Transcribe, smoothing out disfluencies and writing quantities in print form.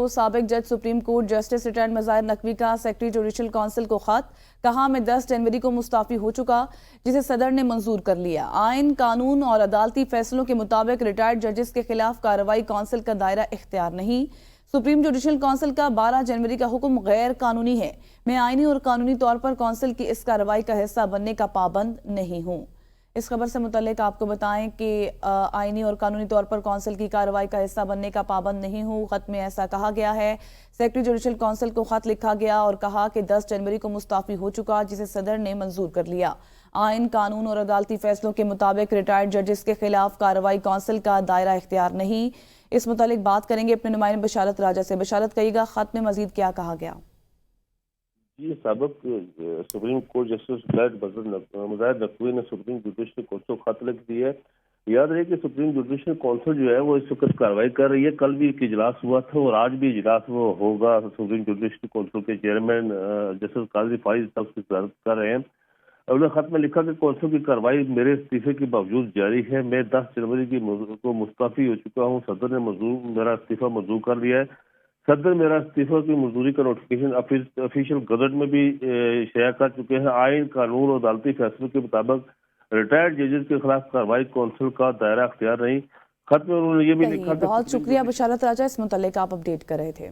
سابق جج supreme court justice retired مظاہر نقوی کا سیکرٹری جوڈیشل کونسل کو خط، کہا میں 10 جنوری کو مستعفی ہو چکا، جسے صدر نے منظور کر لیا۔ آئین، قانون اور عدالتی فیصلوں کے مطابق ریٹائرڈ ججز کے خلاف کارروائی کونسل کا دائرہ اختیار نہیں۔ سپریم جوڈیشل کونسل کا 12 جنوری کا حکم غیر قانونی ہے۔ میں آئینی اور قانونی طور پر کونسل کی اس کارروائی کا حصہ بننے کا پابند نہیں ہوں۔ اس خبر سے متعلق آپ کو بتائیں کہ آئینی اور قانونی طور پر کونسل کی کارروائی کا حصہ بننے کا پابند نہیں ہوں۔ خط میں ایسا کہا گیا ہے۔ سیکرٹری جوڈیشل کونسل کو خط لکھا گیا اور کہا کہ 10 جنوری کو مستعفی ہو چکا، جسے صدر نے منظور کر لیا۔ آئین، قانون اور عدالتی فیصلوں کے مطابق ریٹائرڈ ججز کے خلاف کارروائی کونسل کا دائرہ اختیار نہیں۔ اس متعلق بات کریں گے اپنے نمائندے بشارت راجہ سے۔ بشارت، کہیے گا خط میں مزید کیا کہا گیا؟ جی، سابق سپریم کورٹ جسٹس ریٹائرڈ مظاہر نقوی نے سپریم جوڈیشل کونسل کو خط لکھ دیا ہے۔ یاد رہے کہ سپریم جوڈیشل کونسل جو ہے وہ اس وقت کارروائی کر رہی ہے۔ کل بھی ایک اجلاس ہوا تھا اور آج بھی اجلاس وہ ہوگا۔ سپریم جوڈیشل کونسل کے چیئرمین جسٹس قاضی فائز صاحب کی صدارت کر رہے ہیں۔ انہوں نے خط میں لکھا کہ کونسل کی کارروائی میرے استعفے کے باوجود جاری ہے۔ میں 10 جنوری کو مستعفی ہو چکا ہوں۔ صدر نے میرا استعفیٰ منظور کر لیا ہے۔ صدر میرا استعفیٰ کی منظوری کا نوٹیفیکیشن آفیشیل گزٹ میں بھی شائع کر چکے ہیں۔ آئین، قانون اور عدالتی فیصلوں کے مطابق ریٹائرڈ ججز کے خلاف کارروائی کونسل کا دائرہ اختیار نہیں۔ خط میں انہوں نے یہ بھی لکھا کہ بہت شکریہ بشارت راجہ، اس متعلق آپ اپڈیٹ کر رہے تھے۔